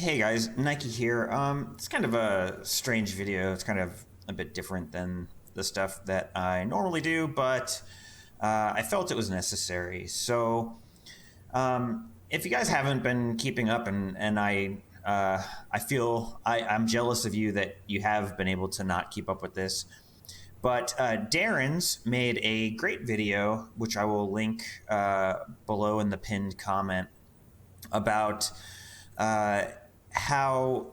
Hey guys, Nike here. It's kind of a strange video. It's kind of a bit different than the stuff that I normally do, but I felt it was necessary. If you guys haven't been keeping up, and I feel I'm jealous of you that you have been able to not keep up with this. But Darren's made a great video, which I will link below in the pinned comment, about how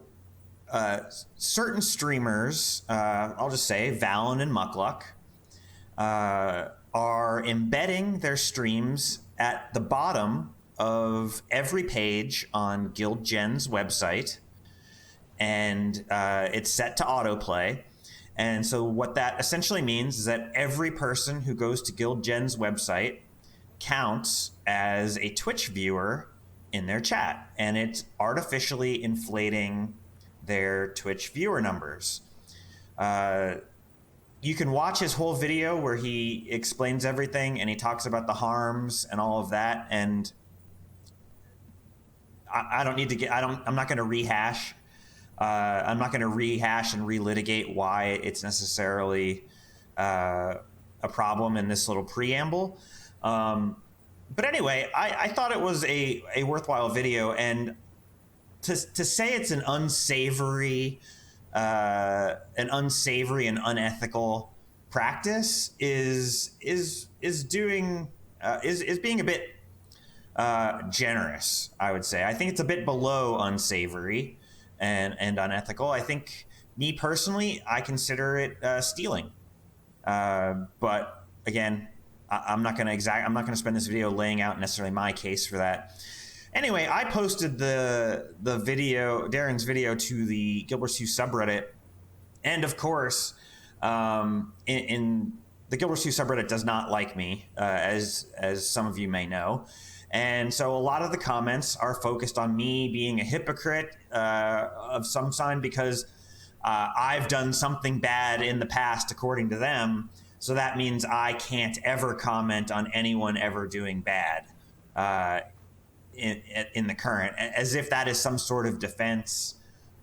certain streamers, I'll just say Valen and Mukluk, are embedding their streams at the bottom of every page on Guild Gen's website, and it's set to autoplay. And so what that essentially means is that every person who goes to Guild Gen's website counts as a Twitch viewer in their chat, and it's artificially inflating their Twitch viewer numbers. You can watch his whole video where he explains everything and he talks about the harms and all of that. And I don't need to get, I'm not going to rehash. I'm not going to rehash and relitigate why it's necessarily a problem in this little preamble. But anyway, I thought it was a worthwhile video, and to say it's an unsavory and unethical practice is being a bit generous, I would say. I think it's a bit below unsavory and unethical. I think, me personally, I consider it stealing. But again, I'm not going to spend this video laying out necessarily my case for that. Anyway, I posted the video, Darren's video, to the Guild Wars 2 subreddit, and of course, in the Guild Wars 2 subreddit does not like me, as some of you may know, and so a lot of the comments are focused on me being a hypocrite of some sign because I've done something bad in the past, according to them. So that means I can't ever comment on anyone ever doing bad in the current, as if that is some sort of defense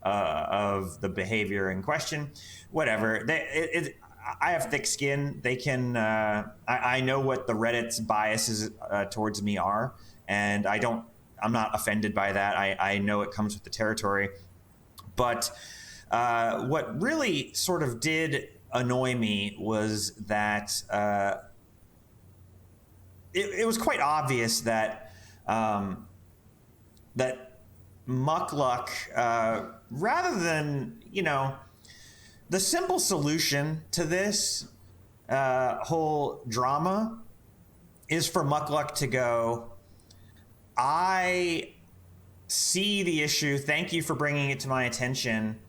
of the behavior in question. Whatever. I have thick skin. They can. I know what the Reddit's biases towards me are, and I'm not offended by that. I know it comes with the territory. But what really sort of did annoy me was that it was quite obvious that that Mukluk, rather than, the simple solution to this whole drama is for Mukluk to go, I see the issue, thank you for bringing it to my attention,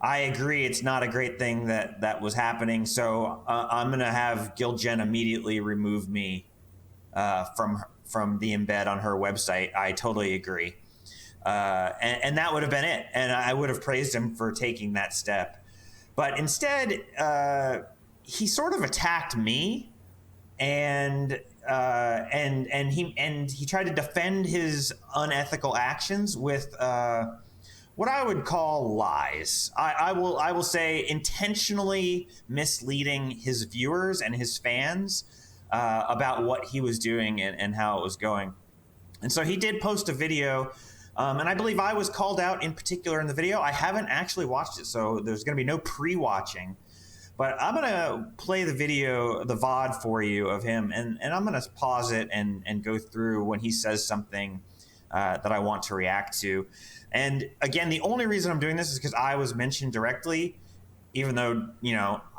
I agree it's not a great thing that was happening, so I'm going to have Guild Gen immediately remove me from the embed on her website. I totally agree. And that would have been it. And I would have praised him for taking that step. But instead, he sort of attacked me, and he tried to defend his unethical actions with what I would call lies. I will say intentionally misleading his viewers and his fans about what he was doing and how it was going. And so he did post a video, and I believe I was called out in particular in the video. I haven't actually watched it, so there's going to be no pre-watching. But I'm going to play the video, the VOD for you of him, and I'm going to pause it and go through when he says something that I want to react to. And again, the only reason I'm doing this is because I was mentioned directly, even though,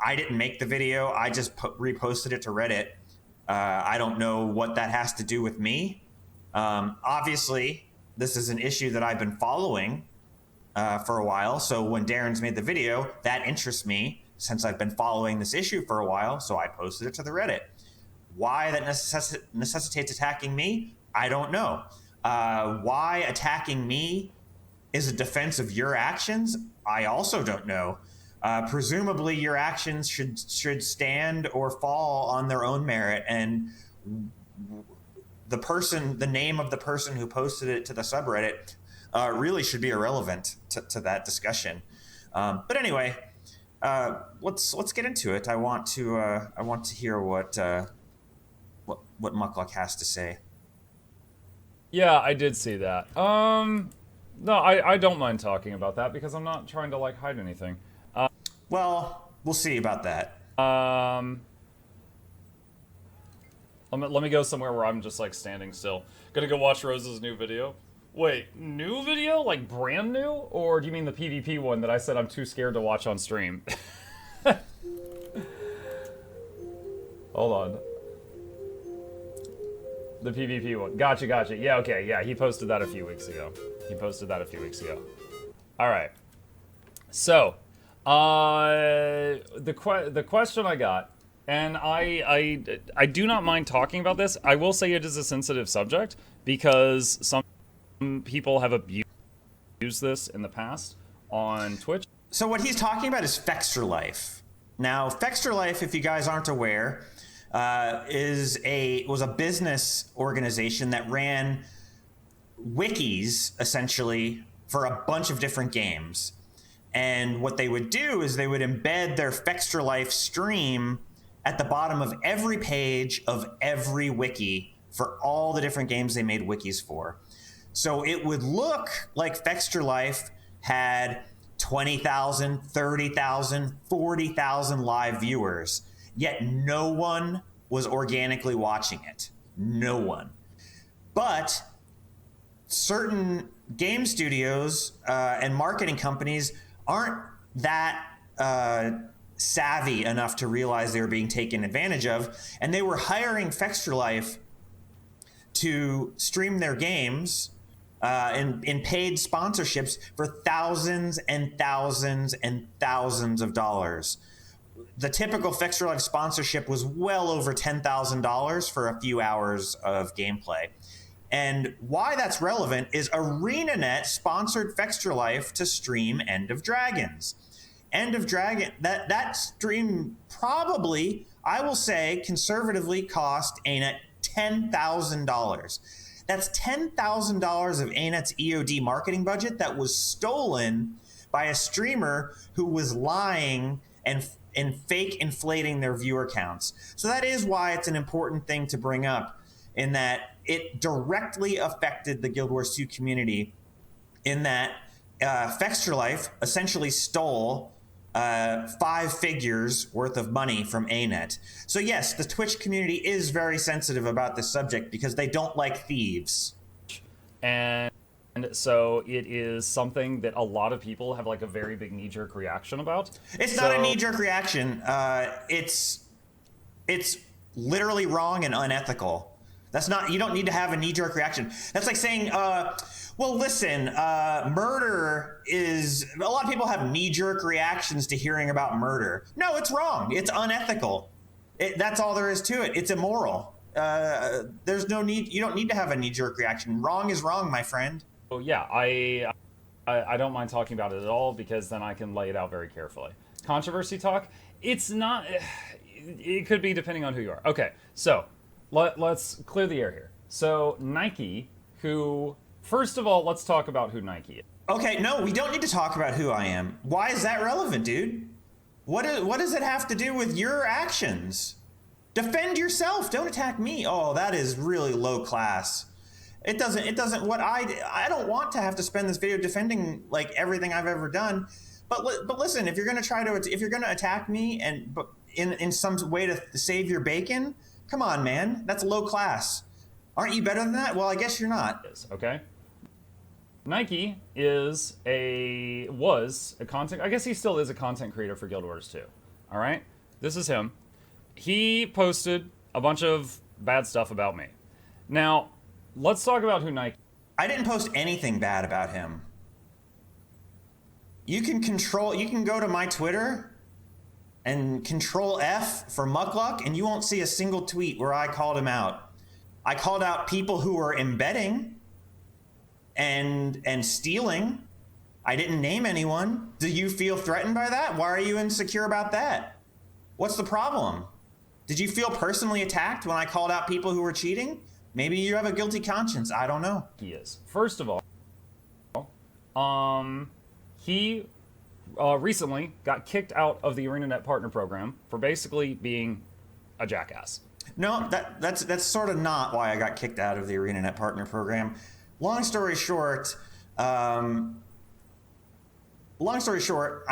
I didn't make the video. I just reposted it to Reddit. I don't know what that has to do with me. Obviously, this is an issue that I've been following for a while. So when Darren's made the video, that interests me since I've been following this issue for a while. So I posted it to the Reddit. Why that necessitates attacking me, I don't know. Why attacking me is a defense of your actions, I also don't know. Presumably your actions should stand or fall on their own merit, and the name of the person who posted it to the subreddit really should be irrelevant to that discussion. But anyway, let's get into it. I want to hear what Mukluk has to say. Yeah, I did see that. No, I don't mind talking about that because I'm not trying to like hide anything. Well, we'll see about that. Um, let me go somewhere where I'm just like standing still. Gonna go watch Rose's new video. Wait, new video? Like brand new? Or do you mean the PvP one that I said I'm too scared to watch on stream? Hold on. The PvP one. Gotcha. Yeah, okay, yeah, he posted that a few weeks ago. Alright. So, the question I got, and I do not mind talking about this. I will say it is a sensitive subject because some people have abused this in the past on Twitch. So what he's talking about is Fextra Life. Now, Fextra Life, if you guys aren't aware, was a business organization that ran wikis essentially for a bunch of different games. And what they would do is they would embed their Fextra Life stream at the bottom of every page of every wiki for all the different games they made wikis for. So it would look like Fextra Life had 20,000, 30,000, 40,000 live viewers, yet no one was organically watching it. No one. But certain game studios and marketing companies aren't that savvy enough to realize they were being taken advantage of, and they were hiring Fextra Life to stream their games in paid sponsorships for thousands and thousands and thousands of dollars. The typical Fextra Life sponsorship was well over $10,000 for a few hours of gameplay. And why that's relevant is ArenaNet sponsored Fextra Life to stream End of Dragons. End of Dragon, that stream probably, I will say, conservatively cost ANET $10,000. That's $10,000 of ANET's EOD marketing budget that was stolen by a streamer who was lying and fake inflating their viewer counts. So that is why it's an important thing to bring up, in that it directly affected the Guild Wars 2 community, in that Fextra Life essentially stole 5 figures worth of money from ANET. So yes, the Twitch community is very sensitive about this subject because they don't like thieves. And so it is something that a lot of people have like a very big knee-jerk reaction about. It's not a knee-jerk reaction. It's literally wrong and unethical. That's not, you don't need to have a knee-jerk reaction. That's like saying, well, listen, murder is, a lot of people have knee-jerk reactions to hearing about murder. No, it's wrong. It's unethical. That's all there is to it. It's immoral. There's no need, you don't need to have a knee-jerk reaction. Wrong is wrong, my friend. Oh yeah, I don't mind talking about it at all because then I can lay it out very carefully. Controversy talk, it's not, it could be depending on who you are. Okay, so let's clear the air here. So Nike, who, first of all, let's talk about who Nike is. Okay, no, we don't need to talk about who I am. Why is that relevant, dude? What does it have to do with your actions? Defend yourself. Don't attack me. Oh, that is really low class. It doesn't, what I don't want to have to spend this video defending like everything I've ever done. But listen, if you're going to attack me and in some way to save your bacon, come on, man. That's low class. Aren't you better than that? Well, I guess you're not. Okay. Nike was a content, I guess he still is a content creator for Guild Wars 2. All right? This is him. He posted a bunch of bad stuff about me. Now, let's talk about who Nike is. I didn't post anything bad about him. You can go to my Twitter and Control F for Mukluk, and you won't see a single tweet where I called him out. I called out people who were embedding and stealing. I didn't name anyone. Do you feel threatened by that? Why are you insecure about that? What's the problem? Did you feel personally attacked when I called out people who were cheating? Maybe you have a guilty conscience. I don't know. He is. First of all, He recently got kicked out of the ArenaNet Partner Program for basically being a jackass. No, that's sort of not why I got kicked out of the ArenaNet Partner Program. Long story short, I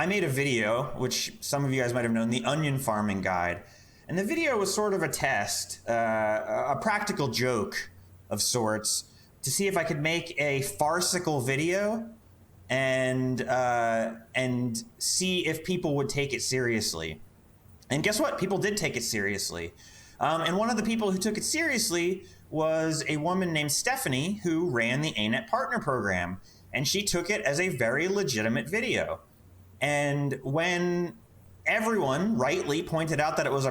made a video, which some of you guys might have known, the Onion Farming Guide. And the video was sort of a test, a practical joke of sorts, to see if I could make a farcical video and see if people would take it seriously. And guess what? People did take it seriously. And one of the people who took it seriously was a woman named Stephanie, who ran the ANET Partner Program. And she took it as a very legitimate video. And when everyone rightly pointed out that it was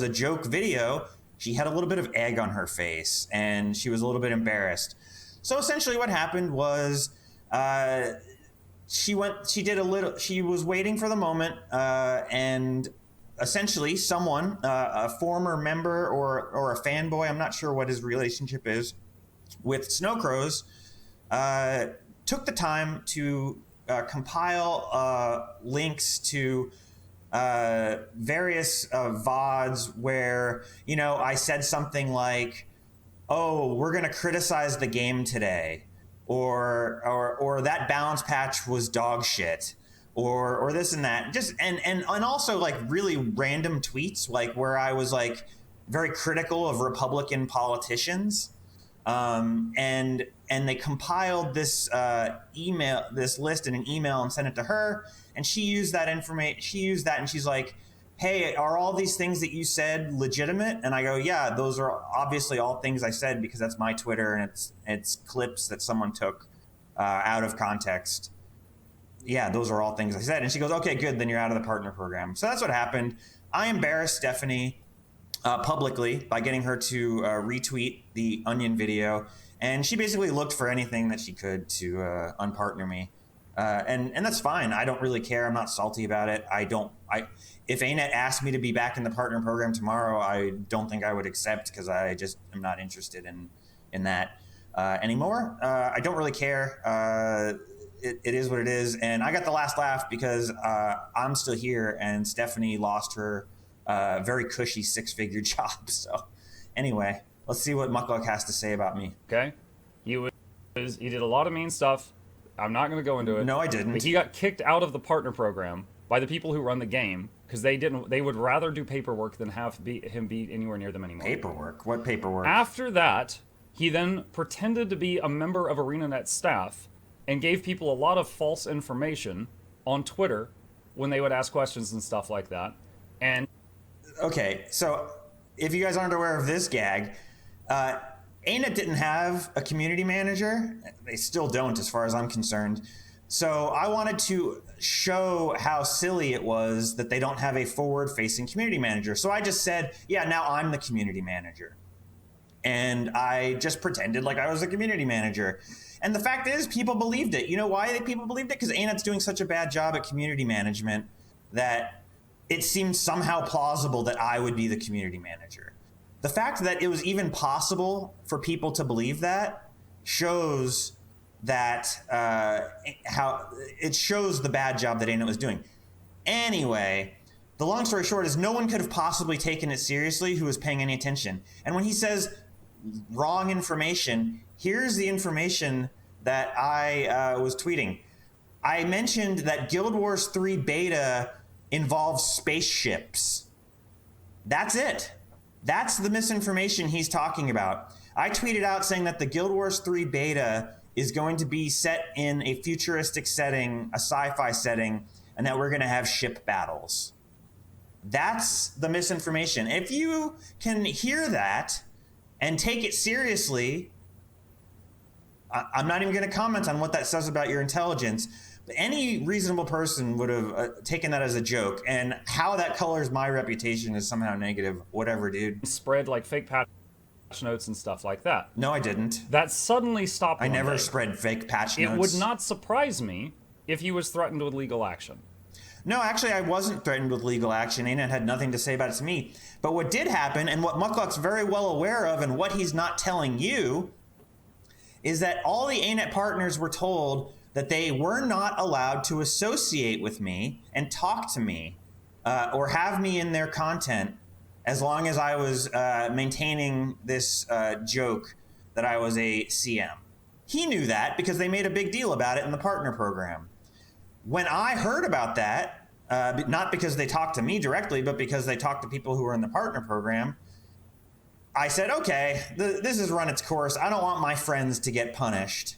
a joke video, she had a little bit of egg on her face, and she was a little bit embarrassed. So essentially what happened was she was waiting for the moment, and essentially someone, a former member or a fanboy, I'm not sure what his relationship is with Snow Crows, took the time to compile links to various VODs where, I said something like, oh, we're going to criticize the game today, or that balance patch was dog shit, or this and that. Just and also like really random tweets, like where I was like very critical of Republican politicians. And they compiled this this list in an email and sent it to her, and she used that information. She used that, and she's like, "Hey, are all these things that you said legitimate?" And I go, "Yeah, those are obviously all things I said because that's my Twitter, and it's clips that someone took out of context. Yeah, those are all things I said." And she goes, "Okay, good. Then you're out of the partner program." So that's what happened. I embarrassed Stephanie publicly by getting her to retweet the Onion video, and she basically looked for anything that she could to unpartner me, and that's fine. I don't really care. I'm not salty about it. If ANET asked me to be back in the partner program tomorrow, I don't think I would accept, because I just am not interested in that anymore. I don't really care. It is what it is, and I got the last laugh because I'm still here, and Stephanie lost her very cushy 6-figure job. So anyway, let's see what Mukluk has to say about me. Okay, he did a lot of mean stuff. I'm not going to go into it. No, I didn't. But he got kicked out of the partner program by the people who run the game because they would rather do paperwork than have him be anywhere near them anymore. Paperwork? What paperwork? After that, he then pretended to be a member of ArenaNet staff and gave people a lot of false information on Twitter when they would ask questions and stuff like that. And okay, so if you guys aren't aware of this gag, ANET didn't have a community manager. They still don't, as far as I'm concerned. So I wanted to show how silly it was that they don't have a forward-facing community manager. So I just said, yeah, now I'm the community manager. And I just pretended like I was a community manager. And the fact is, people believed it. You know why people believed it? Because ANET's doing such a bad job at community management that it seemed somehow plausible that I would be the community manager. The fact that it was even possible for people to believe that shows that how it shows the bad job that ANET was doing. Anyway, the long story short is no one could have possibly taken it seriously who was paying any attention. And when he says wrong information, here's the information that I was tweeting. I mentioned that Guild Wars 3 beta involves spaceships. That's it. That's the misinformation he's talking about. I tweeted out saying that the Guild Wars 3 beta is going to be set in a futuristic setting, a sci-fi setting, and that we're going to have ship battles. That's the misinformation. If you can hear that and take it seriously, I'm not even going to comment on what that says about your intelligence. But any reasonable person would have taken that as a joke, and how that colors my reputation is somehow negative. Whatever, dude. Spread like fake patch notes and stuff like that. No, I didn't. That suddenly stopped. I never spread fake patch notes. It would not surprise me if he was threatened with legal action. No, actually, I wasn't threatened with legal action. ANET had nothing to say about it to me. But what did happen, and what Mukluk's very well aware of, and what he's not telling you, is that all the ANET partners were told, that they were not allowed to associate with me and talk to me or have me in their content as long as I was maintaining this joke that I was a CM. He knew that because they made a big deal about it in the partner program. When I heard about that, not because they talked to me directly, but because they talked to people who were in the partner program, I said, okay, this has run its course. I don't want my friends to get punished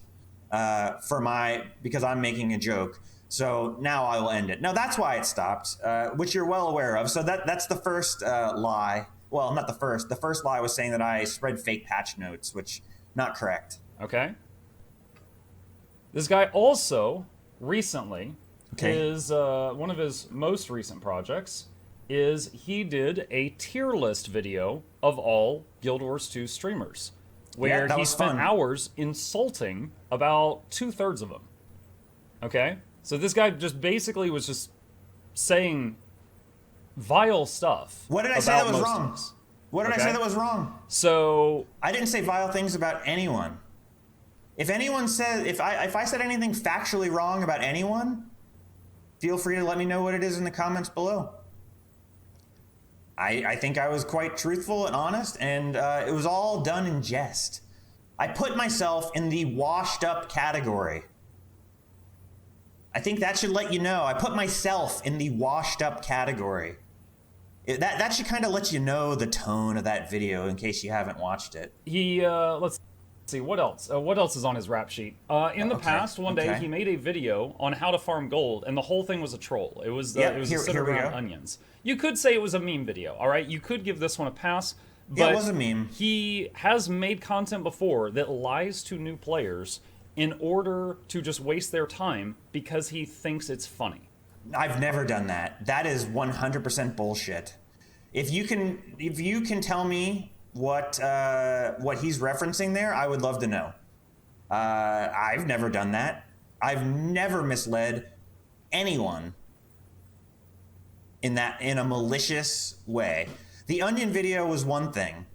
because I'm making a joke. So now I will end it. Now that's why it stopped, which you're well aware of. So that's the first lie. Well, not the first. The first lie was saying that I spread fake patch notes, which not correct. Okay. This guy also recently is one of his most recent projects is he did a tier list video of all Guild Wars 2 streamers, where he spent hours insulting about 2/3 of them. Okay? So this guy just basically was just saying vile stuff. What did I say that was wrong? What did I say that was wrong? So I didn't say vile things about anyone. If anyone says, if I said anything factually wrong about anyone, feel free to let me know what it is in the comments below. I think I was quite truthful and honest, and it was all done in jest. I put myself in the washed up category. I think that should let you know. I put myself in the washed up category. That should kind of let you know the tone of that video in case you haven't watched it. Let's see, what else? What else is on his rap sheet? In the past, one day he made a video on how to farm gold, and the whole thing was a troll. It was a sit around onions. You could say it was a meme video, all right? You could give this one a pass, but it was a meme. He has made content before that lies to new players in order to just waste their time because he thinks it's funny. I've never done that. That is 100% bullshit. If you can tell me what he's referencing there, I would love to know. I've never done that. I've never misled anyone in a malicious way. The onion video was one thing,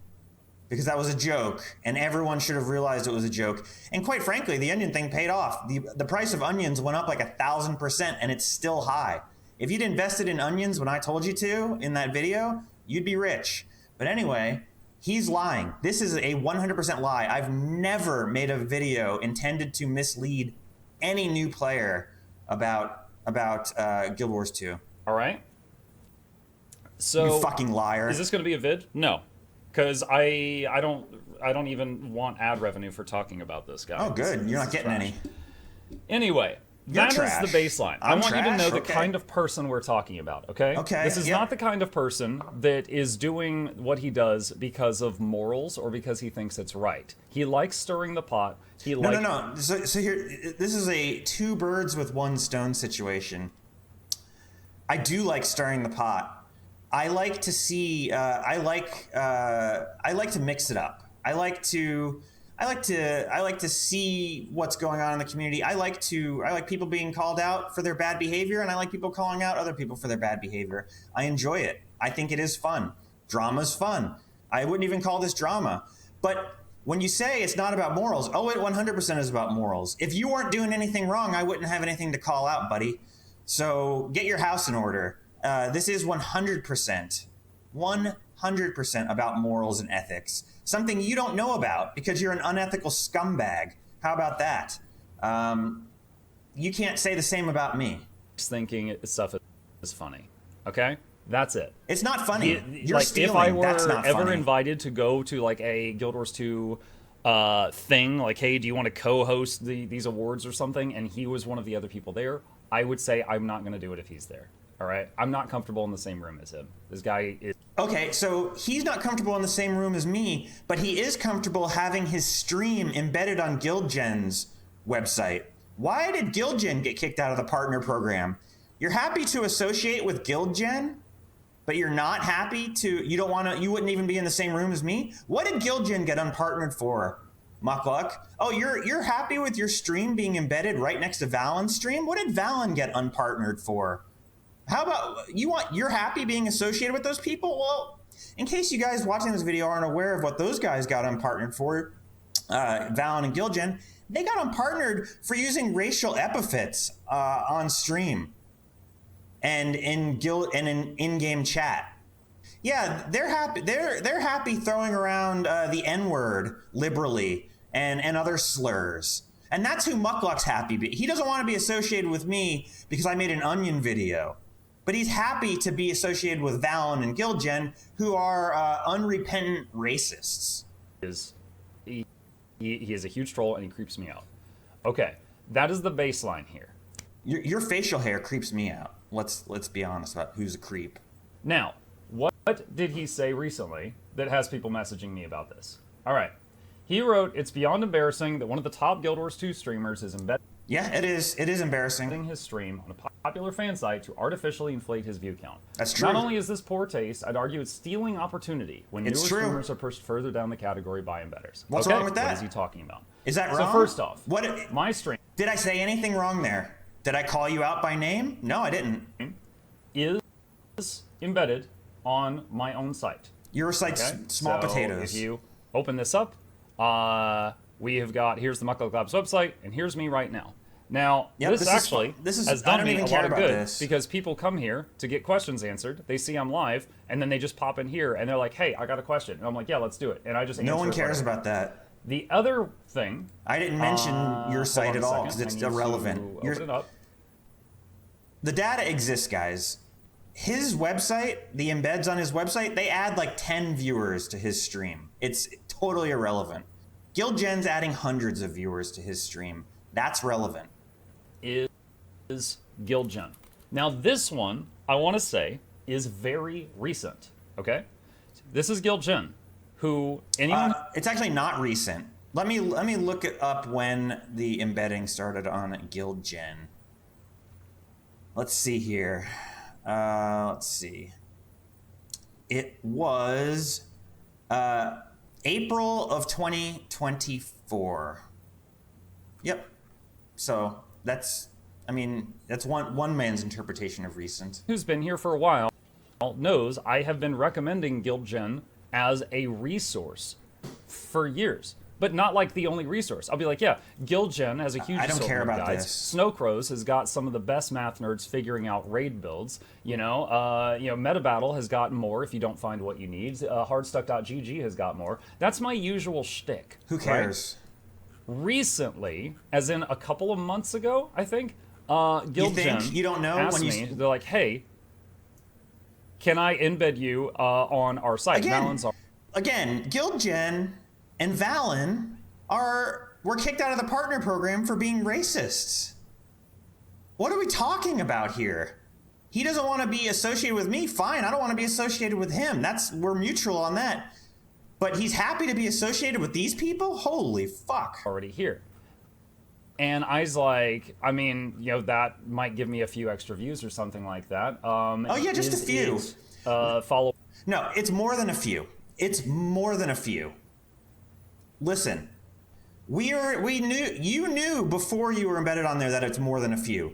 because that was a joke, and everyone should have realized it was a joke. And quite frankly, the onion thing paid off. The price of onions went up like 1,000%, and it's still high. If you'd invested in onions when I told you to in that video, you'd be rich. But anyway, he's lying. This is a 100% lie. I've never made a video intended to mislead any new player about Guild Wars 2. All right. So you fucking liar. Is this going to be a vid? No, because I don't even want ad revenue for talking about this guy. Oh, good. You're not getting any. Anyway, that is the baseline. I want you to know the kind of person we're talking about, okay? Okay. This is not the kind of person that is doing what he does because of morals or because he thinks it's right. He likes stirring the pot. No. So here, this is a two birds with one stone situation. I do like stirring the pot. I like to see. I like to mix it up. I like to see what's going on in the community. I like people being called out for their bad behavior, and I like people calling out other people for their bad behavior. I enjoy it. I think it is fun. Drama's fun. I wouldn't even call this drama. But when you say it's not about morals, oh, it 100% is about morals. If you weren't doing anything wrong, I wouldn't have anything to call out, buddy. So get your house in order. This is 100% about morals and ethics. Something you don't know about because you're an unethical scumbag. How about that? You can't say the same about me. Thinking stuff is funny. Okay? That's it. It's not funny. You're like, stealing. If I were That's not ever funny. invited to go to like a Guild Wars 2 thing, like, hey, do you want to co-host these awards or something, and he was one of the other people there, I would say I'm not going to do it if he's there. All right? I'm not comfortable in the same room as him. This guy is... Okay, so he's not comfortable in the same room as me, but he is comfortable having his stream embedded on GuildGen's website. Why did GuildGen get kicked out of the partner program? You're happy to associate with GuildGen, but you're not happy to... You wouldn't even be in the same room as me? What did GuildGen get unpartnered for, Mukluk? Oh, you're happy with your stream being embedded right next to Valen's stream? What did Valen get unpartnered for? How about you're happy being associated with those people? Well, in case you guys watching this video aren't aware of what those guys got unpartnered for, Valen and GuildGen, They got him partnered for using racial epithets on stream and in in-game chat. Yeah, they're happy. They're happy throwing around the N-word liberally and other slurs. And that's who Mukluk's happy. He doesn't want to be associated with me because I made an Onion video. But he's happy to be associated with Valen and Gilgen, who are unrepentant racists. He is a huge troll and he creeps me out. Okay, that is the baseline here. Your facial hair creeps me out. Let's be honest about who's a creep. Now, what did he say recently that has people messaging me about this? All right. He wrote, "It's beyond embarrassing that one of the top Guild Wars 2 streamers is embedding Yeah, it is. It is embarrassing. His stream on a popular fan site to artificially inflate his view count. That's true. Not only is this poor taste, I'd argue it's stealing opportunity when newer streamers are pushed further down the category by embedders." What's wrong with that? What is he talking about? Is that wrong? So first off, my stream... Did I say anything wrong there? Did I call you out by name? No, I didn't. Is embedded on my own site. Your site's small potatoes. If you open this up, we have got, here's the Mukluk Labs website, and here's me right now. Now, this has done me a lot of good because people come here to get questions answered. They see I'm live, and then they just pop in here, and they're like, "Hey, I got a question." And I'm like, "Yeah, let's do it." And I just answer. No one cares about that. The other thing... I didn't mention your site at all because it's irrelevant. Open it up. The data exists, guys. His website, the embeds on his website, they add like 10 viewers to his stream. It's totally irrelevant. Gilgen's adding hundreds of viewers to his stream. That's relevant. Is Gilgen. Now this one, I want to say, is very recent, okay? This is Gilgen, who anyone... it's actually not recent. Let me look it up when the embedding started on Gilgen. Let's see here. Let's see. It was April of 2024. Yep. So that's one man's interpretation of recent. Who's been here for a while knows I have been recommending Gilgen as a resource for years. But not like the only resource. I'll be like, yeah, Gilgen has a huge care about guides. this. Snowcrows has got some of the best math nerds figuring out raid builds. MetaBattle has got more if you don't find what you need. Hardstuck.gg has got more. That's my usual shtick. Who cares? Right? Recently, as in a couple of months ago, I think, Gilgen you don't know asked me, they're like, "Hey, can I embed you on our site?" Again, Gilgen and Valen were kicked out of the partner program for being racists. What are we talking about here? He doesn't want to be associated with me. Fine, I don't want to be associated with him. we're mutual on that. But he's happy to be associated with these people? Holy fuck. Already here. And I was like, that might give me a few extra views or something like that. Just a few. No, it's more than a few. It's more than a few. Listen, you knew before you were embedded on there that it's more than a few.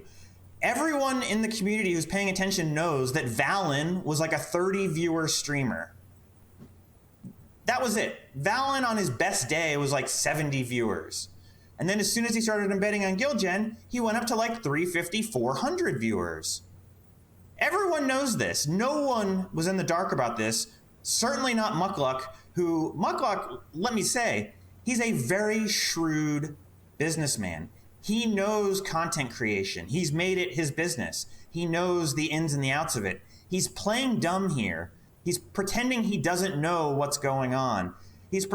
Everyone in the community who's paying attention knows that Valen was like a 30 viewer streamer. That was it. Valen on his best day was like 70 viewers. And then as soon as he started embedding on Gilgen, he went up to like 350, 400 viewers. Everyone knows this. No one was in the dark about this. Certainly not Mukluk, let me say, he's a very shrewd businessman. He knows content creation. He's made it his business. He knows the ins and the outs of it. He's playing dumb here. He's pretending he doesn't know what's going on. It's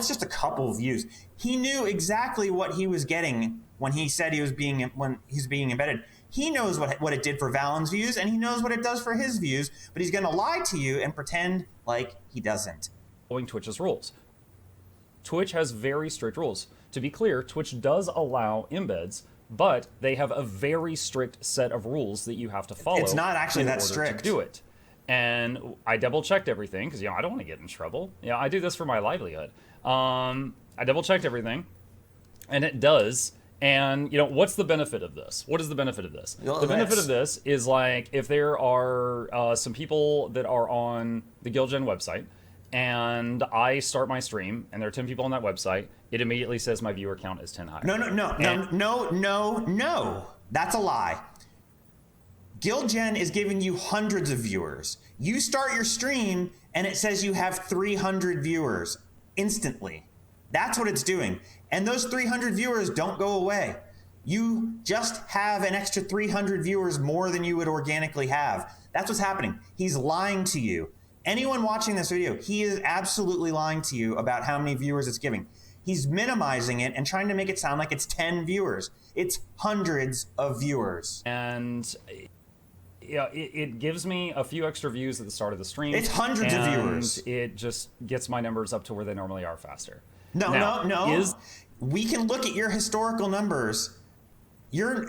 just a couple views. He knew exactly what he was getting when he said he was being embedded. He knows what it did for Valen's views, and he knows what it does for his views, but he's going to lie to you and pretend like he doesn't. Following Twitch's rules. Twitch has very strict rules. To be clear, Twitch does allow embeds, but they have a very strict set of rules that you have to follow. It's not actually that strict. To do it. And I double-checked everything, because, I don't want to get in trouble. I do this for my livelihood. I double-checked everything, and it does. And, what's the benefit of this? What is the benefit of this? The benefit of this is, like, if there are some people that are on the Gilgen website, and I start my stream, and there are 10 people on that website, it immediately says my viewer count is 10 higher. No. That's a lie. GuildGen is giving you hundreds of viewers. You start your stream and it says you have 300 viewers instantly. That's what it's doing. And those 300 viewers don't go away. You just have an extra 300 viewers more than you would organically have. That's what's happening. He's lying to you. Anyone watching this video, he is absolutely lying to you about how many viewers it's giving. He's minimizing it and trying to make it sound like it's 10 viewers. It's hundreds of viewers. And yeah, it gives me a few extra views at the start of the stream. It's hundreds of viewers. It just gets my numbers up to where they normally are faster. No. We can look at your historical numbers.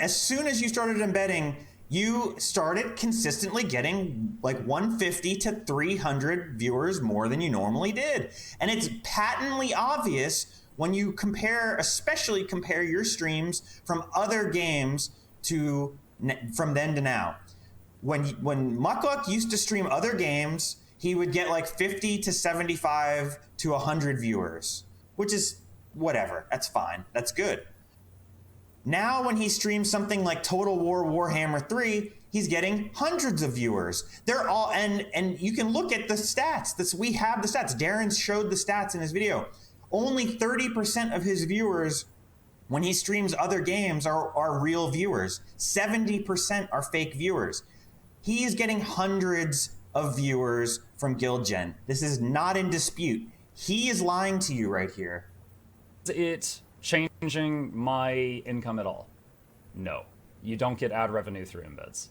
As soon as you started embedding, you started consistently getting like 150 to 300 viewers more than you normally did. And it's patently obvious when you especially compare your streams from other games from then to now. When Mukluk used to stream other games, he would get like 50 to 75 to 100 viewers, which is whatever. That's fine. That's good. Now when he streams something like Total War Warhammer 3, he's getting hundreds of viewers. They're all, and you can look at the stats. We have the stats. Darren showed the stats in his video. Only 30% of his viewers when he streams other games are real viewers. 70% are fake viewers. He is getting hundreds of viewers from GuildGen. This is not in dispute. He is lying to you right here. It changing my income at all? No. You don't get ad revenue through embeds.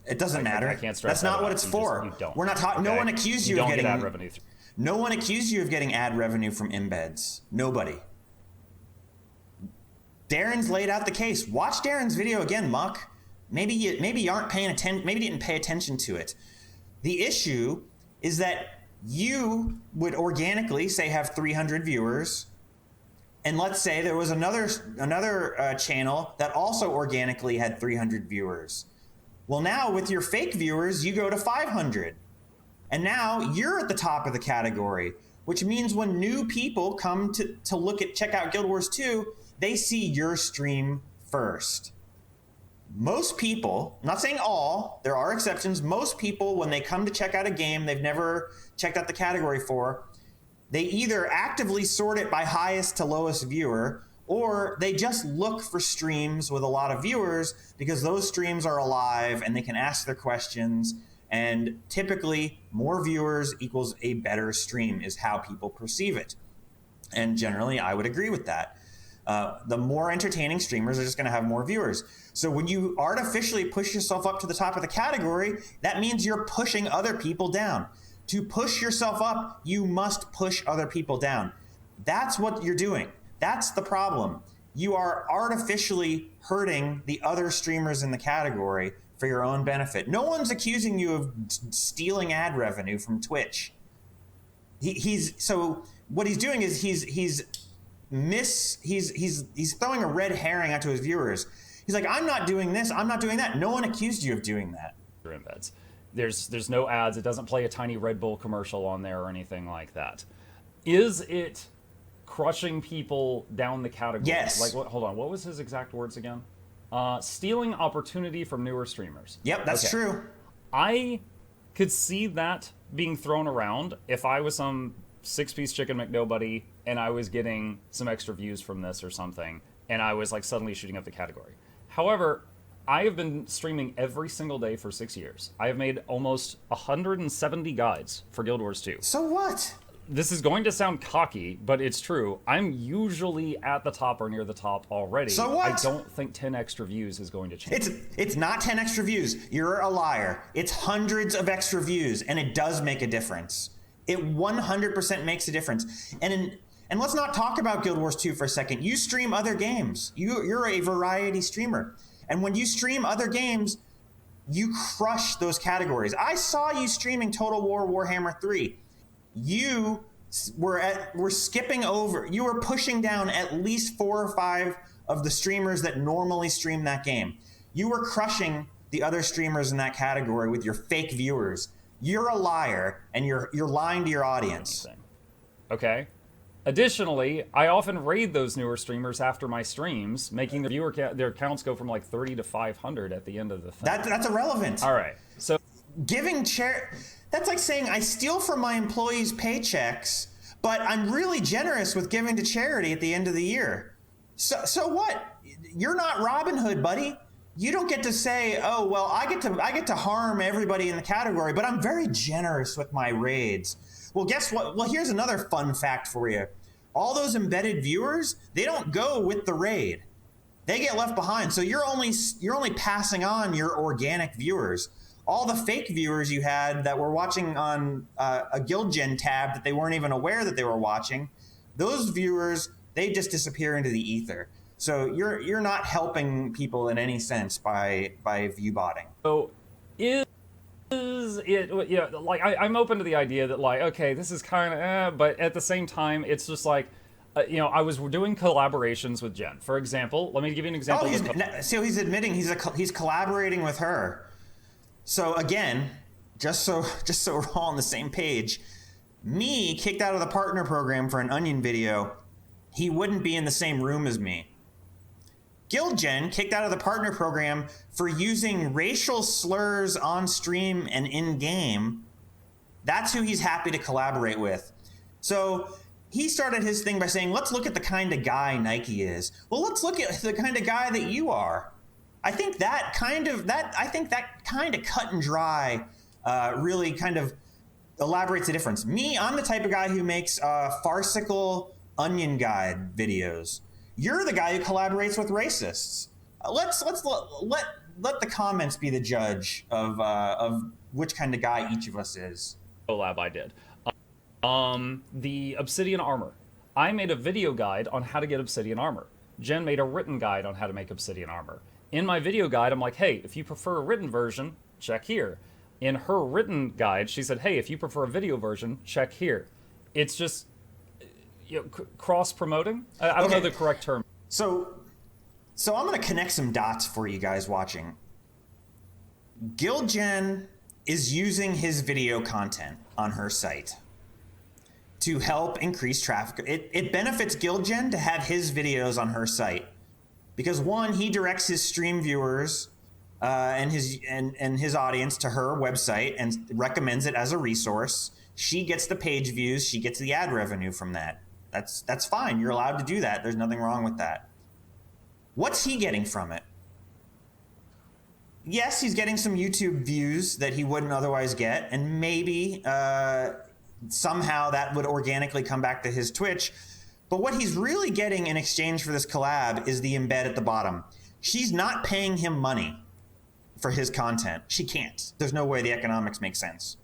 It doesn't matter. I can't stress That's not what it's for. You don't. We're not talking. Okay? No one accused you of getting ad revenue. No one accused you of getting ad revenue from embeds. Nobody. Darren's laid out the case. Watch Darren's video again, Muck. Maybe you aren't paying attention. Maybe you didn't pay attention to it. The issue is that you would organically say have 300 viewers, and let's say there was another channel that also organically had 300 viewers. Well, now with your fake viewers, you go to 500, and now you're at the top of the category, which means when new people come to check out Guild Wars 2, they see your stream first. Most people, I'm not saying all, there are exceptions, most people, when they come to check out a game they've never checked out the category for, they either actively sort it by highest to lowest viewer, or they just look for streams with a lot of viewers because those streams are alive and they can ask their questions. And typically, more viewers equals a better stream is how people perceive it. And generally, I would agree with that. The more entertaining streamers are just going to have more viewers. So when you artificially push yourself up to the top of the category, that means you're pushing other people down. To push yourself up, you must push other people down. That's what you're doing. That's the problem. You are artificially hurting the other streamers in the category for your own benefit. No one's accusing you of stealing ad revenue from Twitch. So what he's doing is he's throwing a red herring out to his viewers. He's like, I'm not doing this, I'm not doing that. No one accused you of doing that. Embeds. There's no ads. It doesn't play a tiny Red Bull commercial on there or anything like that. Is it crushing people down the category? Yes. Like, hold on. What was his exact words again? Stealing opportunity from newer streamers. Yep, that's true. I could see that being thrown around if I was some six-piece chicken McNobody and I was getting some extra views from this or something, and I was like suddenly shooting up the category. However, I have been streaming every single day for 6 years. I have made almost 170 guides for Guild Wars 2. So what? This is going to sound cocky, but it's true. I'm usually at the top or near the top already. So what? I don't think 10 extra views is going to change. It's not 10 extra views. You're a liar. It's hundreds of extra views, and it does make a difference. It 100% makes a difference. And let's not talk about Guild Wars 2 for a second. You stream other games. You're a variety streamer. And when you stream other games, you crush those categories. I saw you streaming Total War Warhammer 3. You were skipping over. You were pushing down at least 4 or 5 of the streamers that normally stream that game. You were crushing the other streamers in that category with your fake viewers. You're a liar, and you're lying to your audience. Okay. Additionally, I often raid those newer streamers after my streams, making their accounts go from like 30 to 500 at the end of the thing. That's irrelevant. All right. So Giving that's like saying I steal from my employees' paychecks, but I'm really generous with giving to charity at the end of the year. So what? You're not Robin Hood, buddy. You don't get to say, oh well, I get to harm everybody in the category, but I'm very generous with my raids. Well, guess what? Well, here's another fun fact for you. All those embedded viewers, they don't go with the raid. They get left behind. So you're only passing on your organic viewers. All the fake viewers you had that were watching on a Guild Gen tab that they weren't even aware that they were watching, those viewers, they just disappear into the ether. So you're not helping people in any sense by view botting. So is it, yeah, like I'm open to the idea that like, okay, this is kind of, but at the same time, it's just like, I was doing collaborations with Jen. For example, let me give you an example. So he's admitting he's collaborating with her. So again, just so we're all on the same page, me kicked out of the partner program for an Onion video, he wouldn't be in the same room as me. Guildgen kicked out of the partner program for using racial slurs on stream and in game. That's who he's happy to collaborate with. So he started his thing by saying, let's look at the kind of guy Nike is. Well, let's look at the kind of guy that you are. I think that kind of cut and dry really kind of elaborates the difference. Me, I'm the type of guy who makes farcical Onion Guide videos. You're the guy who collaborates with racists. Let the comments be the judge of which kind of guy each of us is. Collab I did. The Obsidian Armor. I made a video guide on how to get Obsidian Armor. Jen made a written guide on how to make Obsidian Armor. In my video guide, I'm like, hey, if you prefer a written version, check here. In her written guide, she said, hey, if you prefer a video version, check here. It's just cross-promoting? I don't know the correct term. So I'm going to connect some dots for you guys watching. Guildgen is using his video content on her site to help increase traffic. It benefits Guildgen to have his videos on her site because, one, he directs his stream viewers and his audience to her website and recommends it as a resource. She gets the page views. She gets the ad revenue from that. That's fine. You're allowed to do that. There's nothing wrong with that. What's he getting from it? Yes, he's getting some YouTube views that he wouldn't otherwise get, and maybe somehow that would organically come back to his Twitch. But what he's really getting in exchange for this collab is the embed at the bottom. She's not paying him money for his content. She can't. There's no way the economics make sense.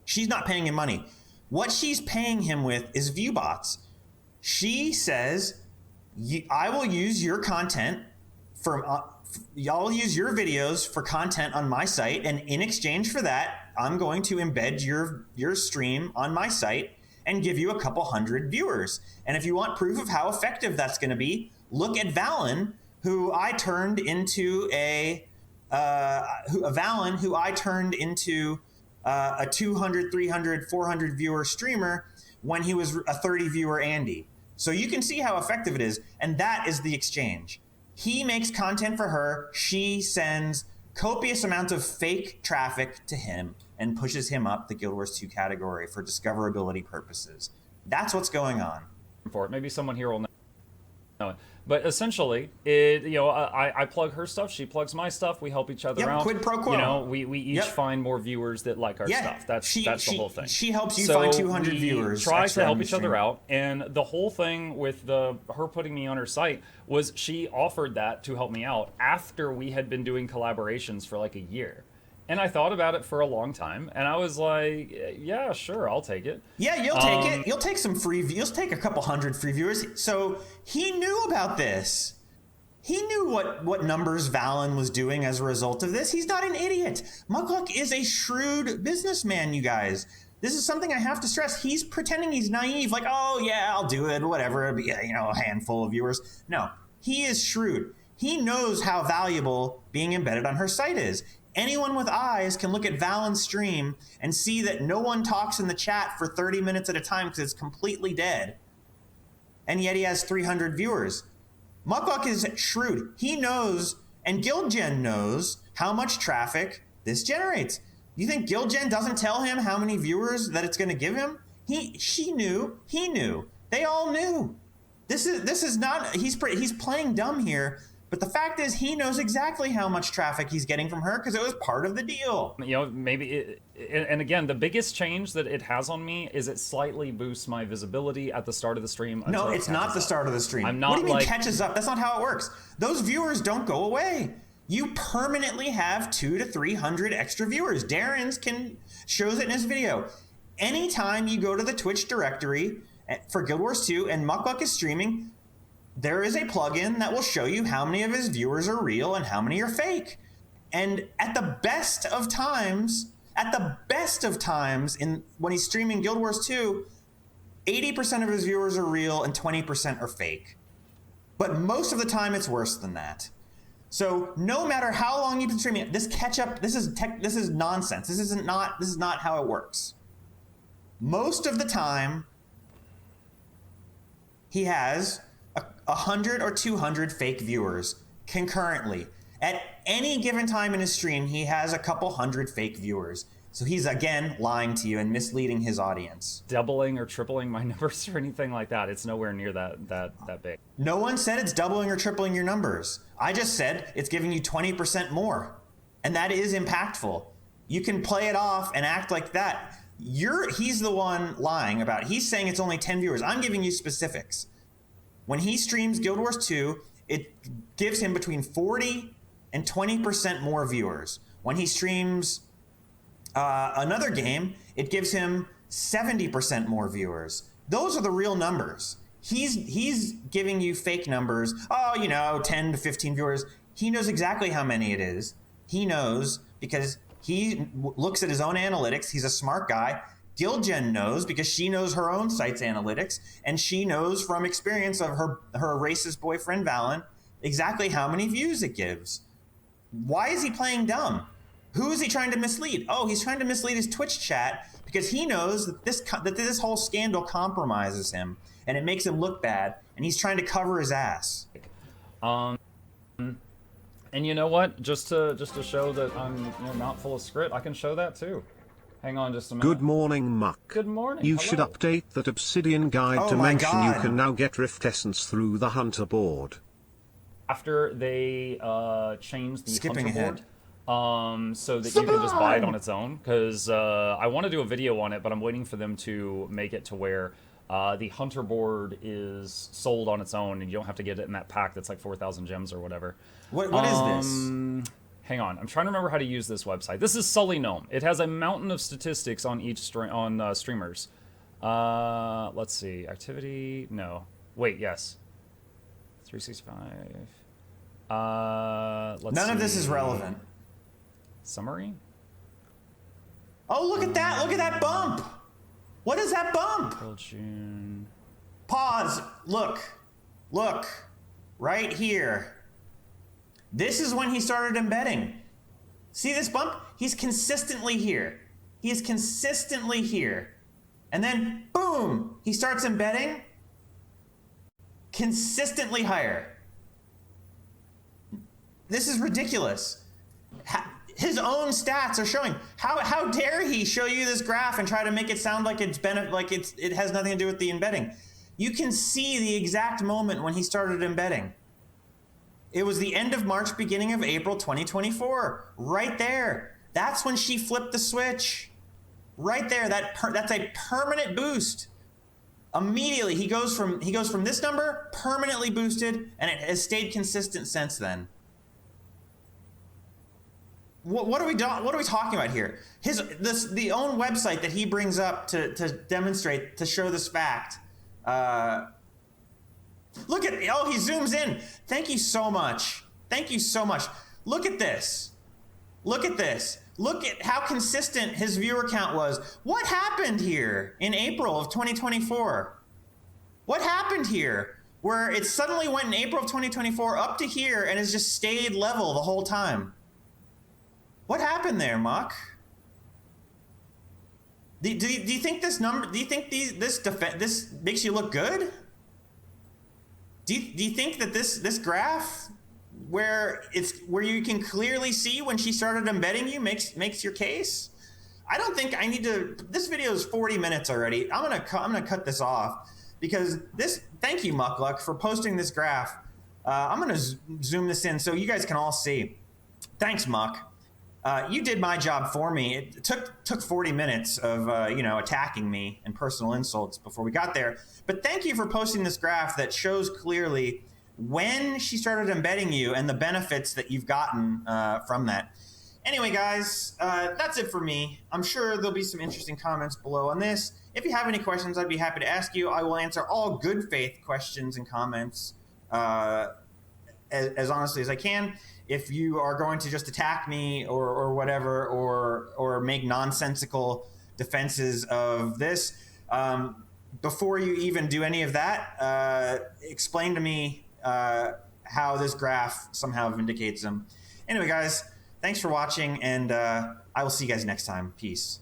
She's not paying him money. What she's paying him with is view bots. She says, I will use your content y'all use your videos for content on my site, and in exchange for that, I'm going to embed your stream on my site and give you a couple hundred viewers. And if you want proof of how effective that's going to be, look at Valen, who I turned into a 200, 300, 400 viewer streamer when he was a 30 viewer Andy. So you can see how effective it is. And that is the exchange. He makes content for her. She sends copious amounts of fake traffic to him and pushes him up the Guild Wars 2 category for discoverability purposes. That's what's going on. For it. Maybe someone here will know it. But essentially, I plug her stuff, she plugs my stuff, we help each other out. Quid pro quo. We each find more viewers that like our stuff. That's the whole thing. She helps you find 200 viewers. Try to help each other out, and the whole thing with her putting me on her site was she offered that to help me out after we had been doing collaborations for like a year. And I thought about it for a long time, and I was like, yeah, sure, I'll take it. Yeah, you'll take it. You'll take some free views. You'll take a couple hundred free viewers. So he knew about this. He knew what numbers Valen was doing as a result of this. He's not an idiot. Mukluk is a shrewd businessman, you guys. This is something I have to stress. He's pretending he's naive, like, oh, yeah, I'll do it, whatever, it'll be, a handful of viewers. No, he is shrewd. He knows how valuable being embedded on her site is. Anyone with eyes can look at Valen's stream and see that no one talks in the chat for 30 minutes at a time because it's completely dead. And yet he has 300 viewers. Mukluk is shrewd. He knows, and Guildgen knows, how much traffic this generates. You think Guildgen doesn't tell him how many viewers that it's going to give him? She knew. He knew. They all knew. This is not. He's playing dumb here. But the fact is, he knows exactly how much traffic he's getting from her because it was part of the deal. You know, maybe, and again, the biggest change that it has on me is it slightly boosts my visibility at the start of the stream. No, it's not the start of the stream. I'm not. What do you mean like, catches up? That's not how it works. Those viewers don't go away. You permanently have 200 to 300 extra viewers. Darren's shows it in his video. Anytime you go to the Twitch directory for Guild Wars 2 and Mukluk is streaming, there is a plugin that will show you how many of his viewers are real and how many are fake. And at the best of times, when he's streaming Guild Wars 2, 80% of his viewers are real and 20% are fake. But most of the time, it's worse than that. So no matter how long you've been streaming, this catch up, this is nonsense. This is not how it works. Most of the time, he has 100 or 200 fake viewers concurrently. At any given time in his stream, he has a couple hundred fake viewers. So he's, again, lying to you and misleading his audience. Doubling or tripling my numbers or anything like that. It's nowhere near that big. No one said it's doubling or tripling your numbers. I just said it's giving you 20% more. And that is impactful. You can play it off and act like that. He's the one lying about it. He's saying it's only 10 viewers. I'm giving you specifics. When he streams Guild Wars 2, it gives him between 40 and 20% more viewers. When he streams another game, it gives him 70% more viewers. Those are the real numbers. He's giving you fake numbers. 10 to 15 viewers. He knows exactly how many it is. He knows because he looks at his own analytics. He's a smart guy. Guildgen knows because she knows her own site's analytics, and she knows from experience of her racist boyfriend Valen exactly how many views it gives. Why is he playing dumb? Who is he trying to mislead? Oh, he's trying to mislead his Twitch chat because he knows that this whole scandal compromises him and it makes him look bad, and he's trying to cover his ass. And you know what? Just to show that I'm not full of script, I can show that too. Hang on just a minute. Good morning, Muck. Good morning. You Hello. should update that Obsidian guide to mention you can now get Rift Essence through the Hunter board. After they changed the Skipping Hunter ahead. board, so that you can just buy it on its own, because I want to do a video on it, but I'm waiting for them to make it to where the Hunter board is sold on its own, and you don't have to get it in that pack that's like 4,000 gems or whatever. What is this? Hang on, I'm trying to remember how to use this website. This is Sully Gnome. It has a mountain of statistics on each streamers. Let's see, activity. No, wait, yes, 365. Let's None see. of this is relevant. Summary. Oh, look at that! Look at that bump! What is that bump? April, June. Pause. Look. Right here. This is when he started embedding. See this bump? He's consistently here. He is consistently here. And then, boom, he starts embedding. Consistently higher. This is ridiculous. His own stats are showing. How dare he show you this graph and try to make it sound like it has nothing to do with the embedding. You can see the exact moment when he started embedding. It was the end of March, beginning of April 2024. Right there. That's when she flipped the switch. Right there. That's a permanent boost. Immediately he goes from this number permanently boosted, and it has stayed consistent since then. What are we talking about here? The own website that he brings up to demonstrate, to show this fact. Look at, he zooms in. Thank you so much. Look at this. Look at how consistent his viewer count was. What happened here in April of 2024? What happened here where it suddenly went in April of 2024 up to here and has just stayed level the whole time? What happened there, Muck? Do you think this number? Do you think this makes you look good? Do you think that this graph, where you can clearly see when she started embedding you, makes your case? I don't think I need to. This video is 40 minutes already. I'm gonna cut this off because this. Thank you, Mukluk, for posting this graph. I'm gonna zoom this in so you guys can all see. Thanks, Muck. You did my job for me. It took 40 minutes of attacking me and personal insults before we got there. But thank you for posting this graph that shows clearly when she started embedding you and the benefits that you've gotten from that. Anyway, guys, that's it for me. I'm sure there'll be some interesting comments below on this. If you have any questions, I'd be happy to ask you. I will answer all good faith questions and comments as honestly as I can. If you are going to just attack me or whatever, or make nonsensical defenses of this, before you even do any of that, explain to me how this graph somehow vindicates them. Anyway, guys, thanks for watching, and I will see you guys next time. Peace.